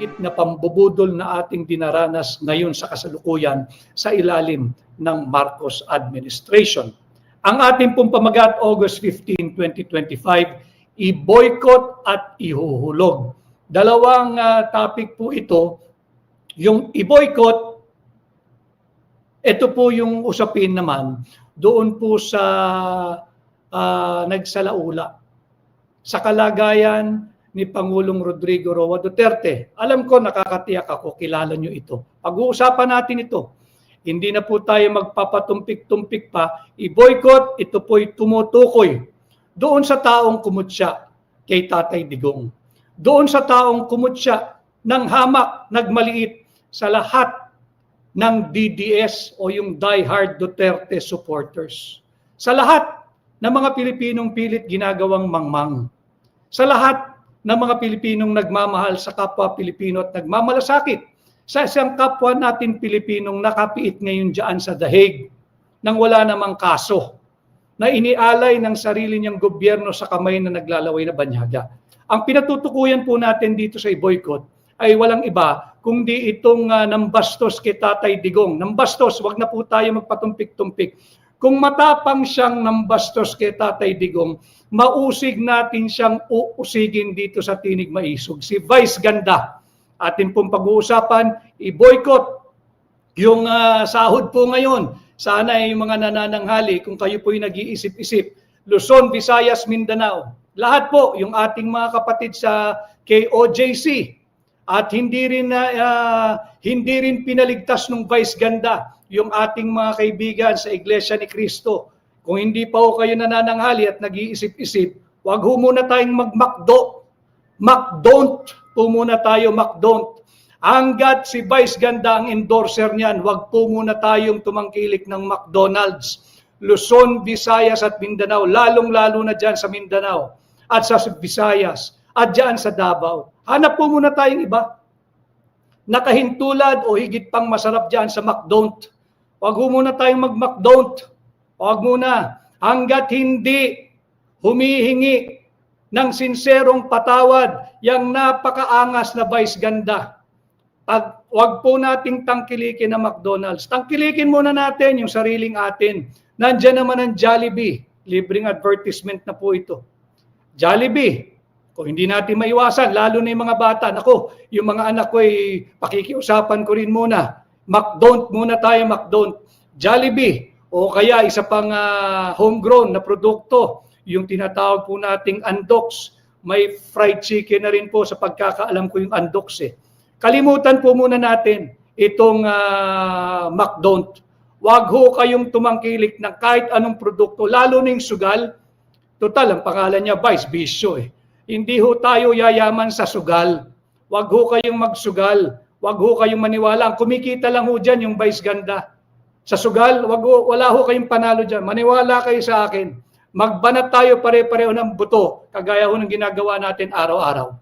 masisingit na pambubudol na ating dinaranas ngayon sa kasalukuyan sa ilalim ng Marcos administration. Ang ating pong pamagat August 15, 2025, i-boycott at ihuhulog. Dalawang topic po ito. Yung i-boycott, ito po yung usapin naman doon po sa nagsalaula sa kalagayan ni Pangulong Rodrigo Roa Duterte. Alam ko, nakakatiyak ako, kilala nyo ito. Pag-uusapan natin ito. Hindi na po tayo magpapatumpik-tumpik pa. I-boycott, ito po'y tumutukoy doon sa taong kumutya kay Tatay Digong. Doon sa taong kumutya ng hamak, nagmaliit sa lahat ng DDS o yung diehard Duterte supporters. Sa lahat ng mga Pilipinong pilit ginagawang mangmang. Sa lahat ng mga Pilipinong nagmamahal sa kapwa Pilipino at nagmamalasakit sa isang kapwa natin Pilipinong nakapiit ngayon dyan sa The Hague nang wala namang kaso na inialay ng sarili niyang gobyerno sa kamay na naglalaway na banyaga. Ang pinatutukuyan po natin dito sa boycott ay walang iba kundi itong nambastos kay Tatay Digong. Nambastos, wag na po tayo magpatumpik-tumpik. Kung matapang siyang nambastos kay Tatay Digong, mausig natin siyang uusigin dito sa Tinig Maisog. Si Vice Ganda, atin pong pag-uusapan, i-boycott yung sahod po ngayon. Sana ay yung mga nanananghali, kung kayo po'y nag-iisip-isip, Luzon, Visayas, Mindanao. Lahat po, yung ating mga kapatid sa KOJC. At hindi rin pinaligtas ng Vice Ganda yung ating mga kaibigan sa Iglesia ni Cristo. Kung hindi pa ho kayo nanananghali at nag-iisip-isip, wag ho muna tayong mag-McDo. McDon't po muna tayo, McDon't. Hanggat si Vice Ganda ang endorser niyan, wag po muna tayong tumangkilik ng McDonald's. Luzon, Visayas at Mindanao, lalong-lalo na dyan sa Mindanao at sa Visayas at dyan sa Davao. Hanap po muna tayong iba. Nakahintulad o higit pang masarap dyan sa McDon't. Wag ho muna tayong mag-McDon't. Wag muna. Hanggat hindi humihingi ng sinserong patawad yung napakaangas na Vice Ganda. Wag po nating tangkilikin na McDonald's. Tangkilikin muna natin yung sariling atin. Nandiyan naman ang Jollibee. Libreng advertisement na po ito. Jollibee. Kung hindi natin maiwasan, lalo na yung mga bata. Ako, yung mga anak ko ay pakikiusapan ko rin muna. McDon't muna tayo, McDon't. Jollibee. O kaya isa pang homegrown na produkto. Yung tinatawag po nating Andox. May fried chicken na rin po sa pagkakaalam ko yung Andox eh. Kalimutan po muna natin itong McDon't. Wag ho kayong tumangkilik ng kahit anong produkto, lalo na yung sugal. Total, ang pangalan niya, Vice, bisyo eh. Hindi ho tayo yayaman sa sugal. Wag ho kayong magsugal. Wag ho kayong maniwala. Ang kumikita lang ho dyan yung Vice Ganda. Sa sugal, wala ho kayong panalo dyan. Maniwala kayo sa akin. Magbanat tayo pare-pareho ng buto, kagaya ho ng ginagawa natin araw-araw.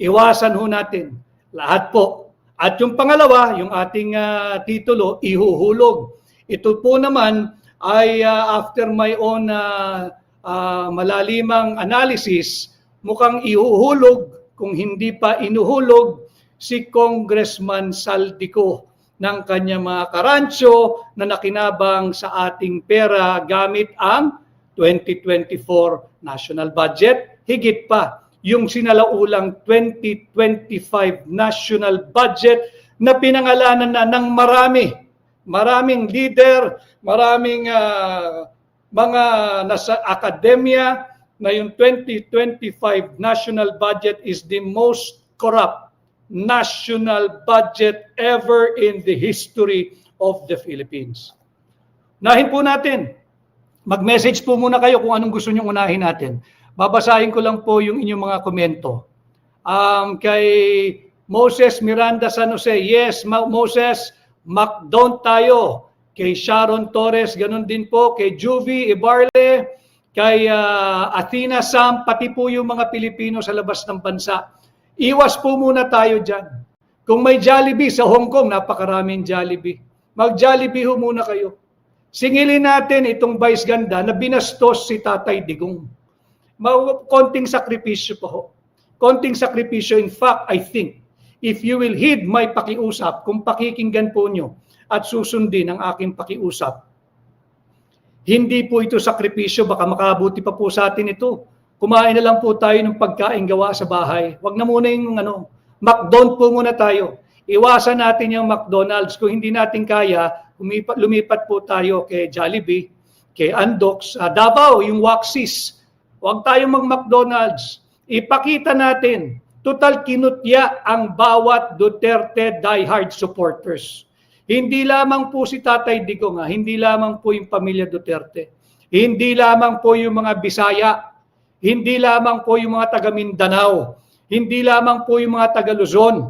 Iwasan ho natin. Lahat po. At yung pangalawa, yung ating titulo, ihuhulog. Ito po naman ay after my own malalimang analysis, mukhang ihuhulog kung hindi pa inuhulog si Congressman Saldico ng kanyang mga karancho na nakinabang sa ating pera gamit ang 2024 national budget. Higit pa yung sinalaulang 2025 national budget na pinangalanan na ng maraming leader, maraming mga nasa akademya na yung 2025 national budget is the most corrupt national budget ever in the history of the Philippines. Unahin po natin. Mag-message po muna kayo kung anong gusto nyong unahin natin. Babasahin ko lang po yung inyong mga komento. Kay Moses Miranda San Jose, yes, Moses, McDon't tayo. Kay Sharon Torres, ganun din po. Kay Juvie Ibarle, kay Athena Sam, pati po yung mga Pilipino sa labas ng bansa. Iwas po muna tayo dyan. Kung may Jollibee sa Hong Kong, napakaraming Jollibee. Mag-Jollibee ho muna kayo. Singilin natin itong Vice Ganda na binastos si Tatay Digong. Konting sakripisyo po ho. Konting sakripisyo. In fact, I think, if you will heed my pakiusap, kung pakikinggan po nyo at susundin ang aking pakiusap, hindi po ito sakripisyo, baka makabuti pa po sa atin ito. Kumain na lang po tayo ng pagkain gawa sa bahay. Wag na muna yung McDonald's po muna tayo. Iwasan natin yung McDonald's. Kung hindi natin kaya, lumipat po tayo kay Jollibee, kay Andox, Davao, yung Waxis. Wag tayong mag-McDonald's. Ipakita natin, total kinutya ang bawat Duterte diehard supporters. Hindi lamang po si Tatay Digong, hindi lamang po yung pamilya Duterte. Hindi lamang po yung mga Bisaya. Hindi lamang po yung mga taga Mindanao. Hindi lamang po yung mga taga Luzon.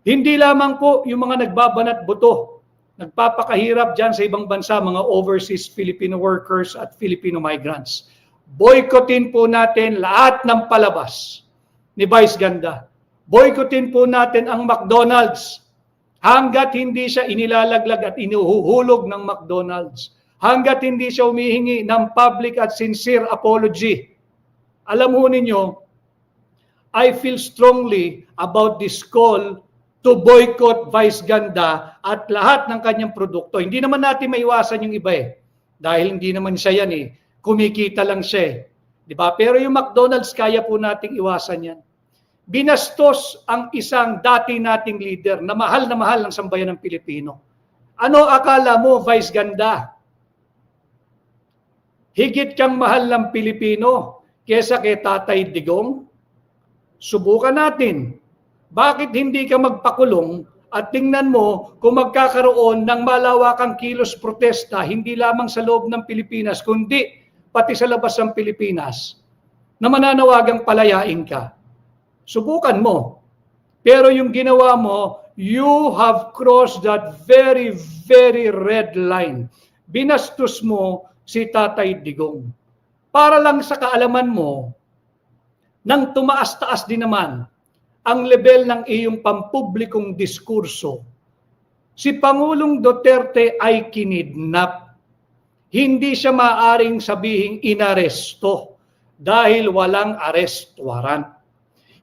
Hindi lamang po yung mga nagbabanat buto. Nagpapakahirap dyan sa ibang bansa, mga overseas Filipino workers at Filipino migrants. Boycottin po natin lahat ng palabas ni Vice Ganda. Boycottin po natin ang McDonald's hanggat hindi siya inilalaglag at inuhulog ng McDonald's. Hanggat hindi siya humihingi ng public at sincere apology. Alam mo ninyo, I feel strongly about this call to boycott Vice Ganda at lahat ng kanyang produkto. Hindi naman natin maiwasan yung iba dahil hindi naman siya yan kumikita lang siya Di ba? Pero yung McDonald's, kaya po nating iwasan yan. Binastos ang isang dati nating leader na mahal ng sambayan ng Pilipino. Ano akala mo, Vice Ganda? Higit kang mahal ng Pilipino kesa kay Tatay Digong? Subukan natin. Bakit hindi ka magpakulong at tingnan mo kung magkakaroon ng malawakang kilos protesta hindi lamang sa loob ng Pilipinas kundi pati sa labas ng Pilipinas na mananawagang palayain ka. Subukan mo. Pero yung ginawa mo, you have crossed that very, very red line. Binastos mo si Tatay Digong. Para lang sa kaalaman mo, nang tumaas-taas din naman ang level ng iyong pampublikong diskurso, si Pangulong Duterte ay kinidnap. Hindi siya maaaring sabihing inaresto dahil walang arrest warrant.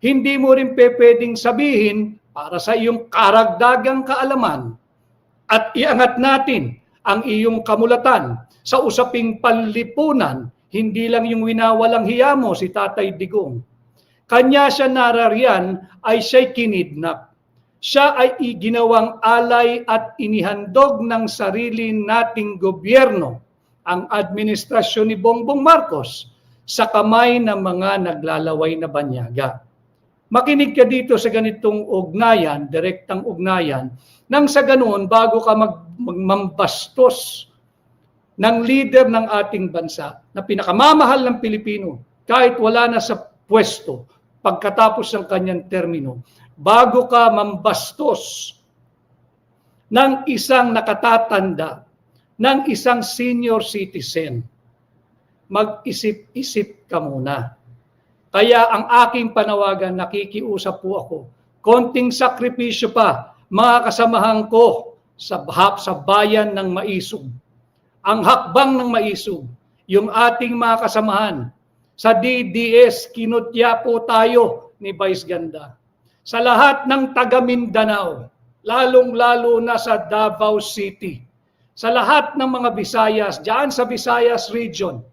Hindi mo rin pwedeng sabihin para sa iyong karagdagang kaalaman at iangat natin ang iyong kamulatan sa usaping panlipunan, hindi lang yung winawalang hiya mo si Tatay Digong. Kanya siya narariyan ay siya'y kinidnap. Siya ay ginawang alay at inihandog ng sarili nating gobyerno, ang administrasyon ni Bongbong Marcos, sa kamay ng mga naglalaway na banyaga. Makinig ka dito sa ganitong ugnayan, direktang ugnayan, nang sa ganoon bago ka magmambastos ng leader ng ating bansa na pinakamamahal ng Pilipino kahit wala na sa pwesto pagkatapos ng kanyang termino, bago ka mambastos ng isang nakatatanda, ng isang senior citizen, mag-isip-isip ka muna. Kaya ang aking panawagan, nakikiusap po ako, konting sakripisyo pa, mga kasamahan ko sa bayan ng Maisog. Ang hakbang ng Maisog, yung ating mga kasamahan, sa DDS, kinutya po tayo ni Vice Ganda. Sa lahat ng taga Mindanao, lalong-lalo na sa Davao City, sa lahat ng mga Visayas, dyan sa Visayas region,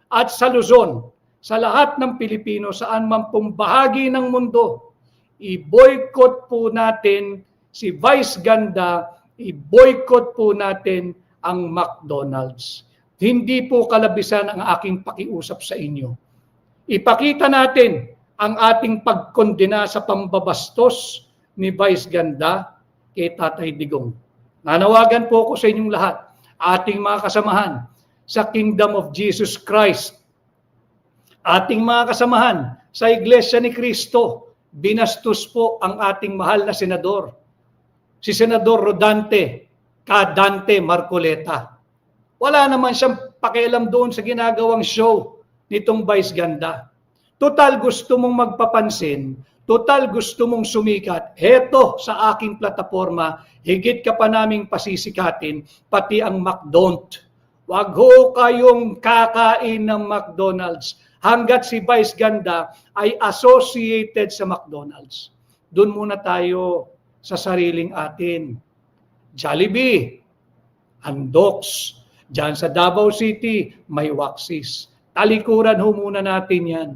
at sa Luzon, sa lahat ng Pilipino, saan man pong bahagi ng mundo, i-boycott po natin si Vice Ganda, i-boycott po natin ang McDonald's. Hindi po kalabisan ang aking pakiusap sa inyo. Ipakita natin ang ating pagkondena sa pambabastos ni Vice Ganda kay Tatay Digong. Nanawagan po ako sa inyong lahat, ating mga kasamahan sa Kingdom of Jesus Christ, ating mga kasamahan sa Iglesia ni Cristo, binastos po ang ating mahal na senador, si Senador Rodante Kadante Marcoleta. Wala naman siyang pakialam doon sa ginagawang show nitong Vice Ganda. Total gusto mong magpapansin, total gusto mong sumikat, heto sa aking plataforma, higit ka pa naming pasisikatin, pati ang McDonald's. Wag ho kayong kakain ng McDonald's hanggat si Vice Ganda ay associated sa McDonald's. Doon muna tayo sa sariling atin. Jollibee, Andox, dyan sa Davao City, may Waxis. Talikuran ho muna natin yan.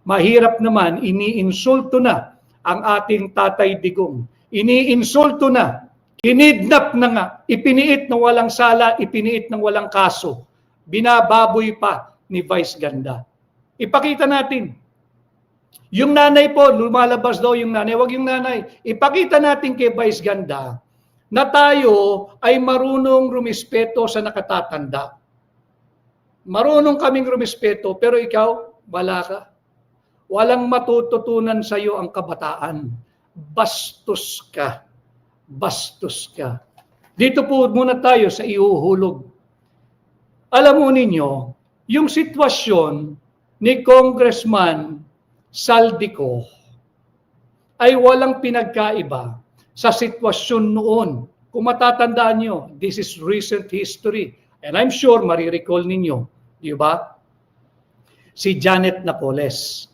Mahirap naman, iniinsulto na ang ating Tatay Digong. Iniinsulto na, kinidnap na nga, ipiniit ng walang sala, ipiniit ng walang kaso. Binababoy pa ni Vice Ganda. Ipakita natin. Yung nanay po, lumalabas daw yung nanay, wag yung nanay. Ipakita natin kay Vice Ganda na tayo ay marunong rumispeto sa nakatatanda. Marunong kaming rumispeto, pero ikaw, wala ka. Walang matututunan sa iyo ang kabataan. Bastos ka. Bastos ka. Dito po muna tayo sa ihuhulog. Alam mo ninyo, yung sitwasyon ni Congressman Saldico ay walang pinagkaiba sa sitwasyon noon. Kung matatandaan nyo, this is recent history. And I'm sure marirecall ninyo, di ba? Si Janet Napoles.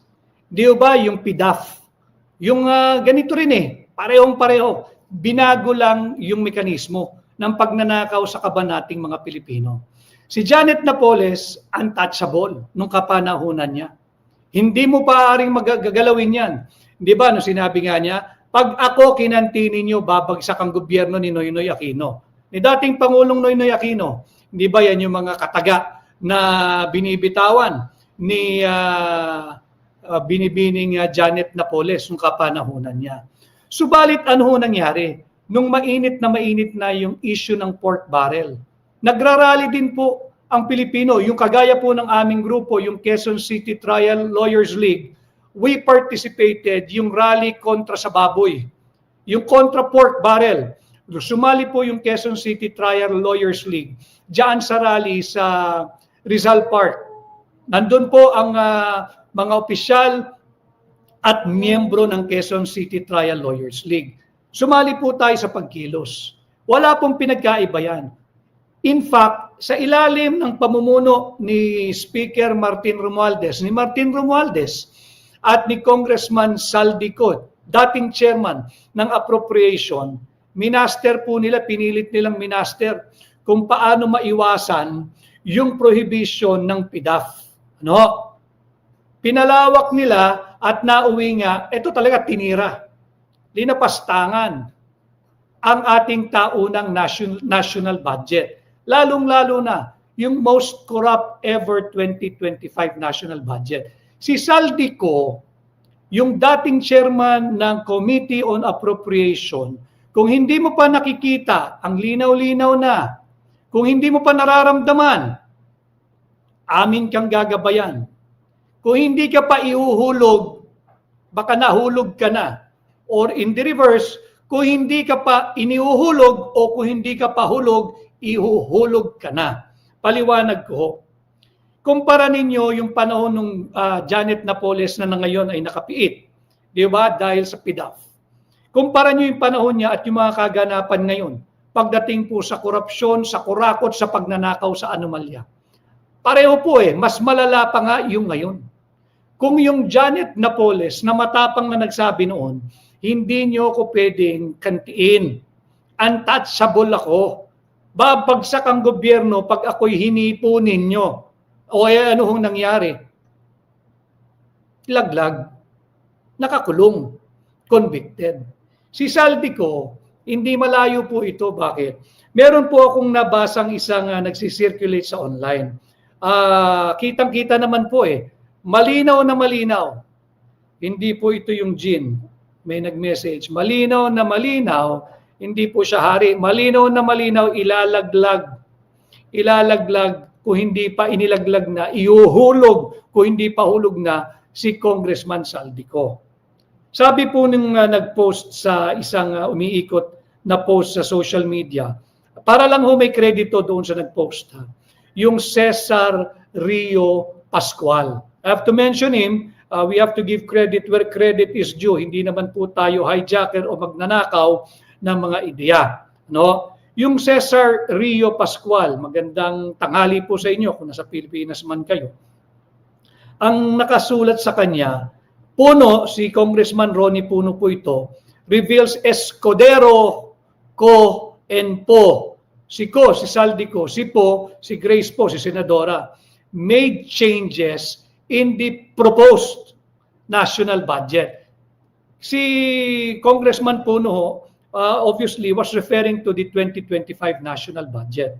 Di ba yung PDAF? Yung ganito rin parehong-pareho. Binago lang yung mekanismo ng pagnanakaw sa kabanating mga Pilipino. Si Janet Napoles, untouchable nung kapanahunan niya. Hindi mo paaaring magagalawin yan. Di ba, nung sinabi nga niya, pag ako kinantinin niyo, babagsak ang gobyerno ni Noynoy Aquino. Ni dating Pangulong Noynoy Aquino, di ba yan yung mga kataga na binibitawan ni binibining Janet Napoles nung kapanahunan niya. Subalit ano ho nangyari? Nung mainit na yung issue ng pork barrel, nagrarally din po ang Pilipino, yung kagaya po ng aming grupo, yung Quezon City Trial Lawyers League, we participated yung rally kontra sa baboy, yung kontra pork barrel. Sumali po yung Quezon City Trial Lawyers League diyan sa rally sa Rizal Park. Nandun po ang mga opisyal at miyembro ng Quezon City Trial Lawyers League. Sumali po tayo sa pagkilos. Wala pong pinagkaiba yan. In fact, sa ilalim ng pamumuno ni Speaker Martin Romualdez, at ni Congressman Saldico, dating chairman ng appropriation, minaster po nila, pinilit nilang minaster kung paano maiwasan yung prohibition ng PDAF. No? Pinalawak nila at nauwi nga, ito talaga tinira. Linapastangan ang ating taunang national budget. Lalong-lalo na yung most corrupt ever 2025 national budget. Si Saldico, yung dating chairman ng Committee on Appropriation, kung hindi mo pa nakikita ang linaw-linaw na, kung hindi mo pa nararamdaman, amin kang gagabayan. Kung hindi ka pa ihuhulog, baka nahulog ka na. Or in the reverse, kung hindi ka pa inihuhulog o kung hindi ka pa hulog, ihuhulog ka na. Paliwanag ko. Kumpara ninyo yung panahon ng Janet Napoles na ngayon ay nakapiit. Di ba? Dahil sa PDAF. Kumpara nyo yung panahon niya at yung mga kaganapan ngayon pagdating po sa korupsyon, sa kurakot, sa pagnanakaw, sa anomalya. Pareho po mas malala pa nga yung ngayon. Kung yung Janet Napoles na matapang na nagsabi noon, hindi nyo ako pwedeng kantiin. Untouchable ako. Babagsak ang gobyerno pag ako'y hinipo ninyo. O ano hong nangyari? Laglag. Nakakulong. Convicted. Si Saldico, hindi malayo po ito. Bakit? Meron po akong nabasang isang nagsisirculate sa online. Kitang-kita naman po Malinaw na malinaw. Hindi po ito yung Jin. May nag-message. Malinaw na malinaw. Hindi po siya hari. Malinaw na malinaw, ilalaglag. Ilalaglag kung hindi pa inilaglag na, ihuhulog kung hindi pa hulog na si Congressman Saldico. Sabi po nung nag-post sa isang umiikot na post sa social media, para lang may kredito doon sa nag-post, yung Cesar Rio Pascual. I have to mention him. We have to give credit where credit is due. Hindi naman po tayo hijacker o magnanakaw ng mga ideya. No? Yung Cesar Rio Pascual, magandang tanghali po sa inyo kung nasa Pilipinas man kayo. Ang nakasulat sa kanya, Puno, si Congressman Ronnie Puno po ito, reveals Escudero, Co, and Po. Si Co, si Saldi Co, si Po, si Grace Po, si Senadora, made changes in the proposed national budget. Si Congressman Puno, obviously, was referring to the 2025 national budget.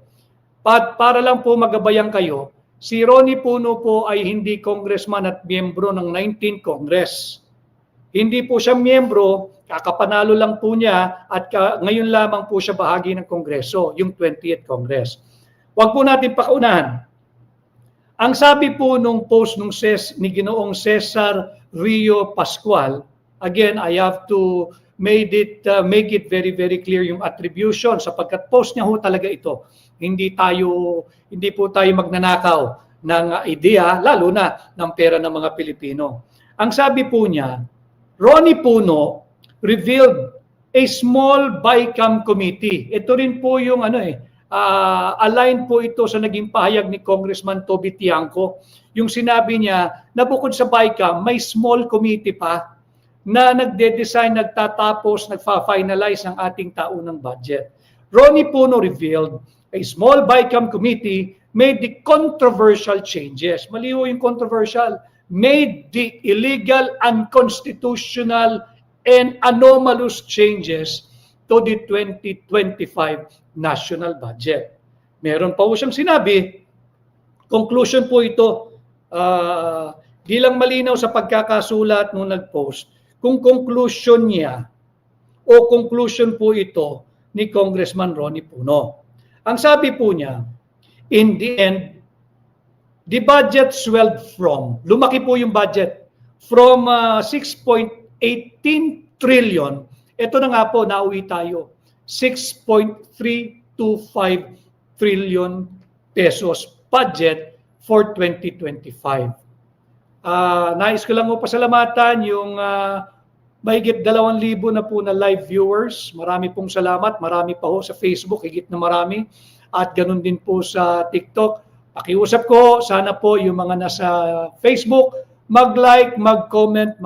Para lang po magabayan kayo, si Ronnie Puno po ay hindi congressman at miyembro ng 19th Congress. Hindi po siya miyembro, kakapanalo lang po niya at ngayon lamang po siya bahagi ng Kongreso, yung 20th Congress. Huwag po natin pakaunahan. Ang sabi po nung post ni Ginoong Cesar Rio Pascual, again, I have to make it very, very clear yung attribution sapagkat post niya ho talaga ito. Hindi po tayo magnanakaw ng ideya, lalo na ng pera ng mga Pilipino. Ang sabi po niya, Ronnie Puno revealed a small BICAM committee. Ito rin po yung align po ito sa naging pahayag ni Congressman Toby Tiangco. Yung sinabi niya na bukod sa BICAM, may small committee pa na nagde-design, nagtatapos, nagfa-finalize ng ating taunang budget. Ronnie Puno revealed a small BICAM committee made the controversial changes. Maliho yung controversial. Made the illegal, unconstitutional, and anomalous changes to the 2025 national budget. Meron pa po siyang sinabi, conclusion po ito, di lang malinaw sa pagkakasulat nung nag-post, kung conclusion niya o conclusion po ito ni Congressman Ronnie Puno. Ang sabi po niya, in the end, the budget swelled from, lumaki po yung budget, from 6.18 trillion, ito na nga po, nauwi tayo, 6.325 trillion pesos budget for 2025. Nais ko lang po pasalamatan yung mahigit 2,000 na po na live viewers. Marami pong salamat. Marami pa ho sa Facebook, higit na marami. At ganun din po sa TikTok. Pakiusap ko, sana po yung mga nasa Facebook, mag-like, mag-comment,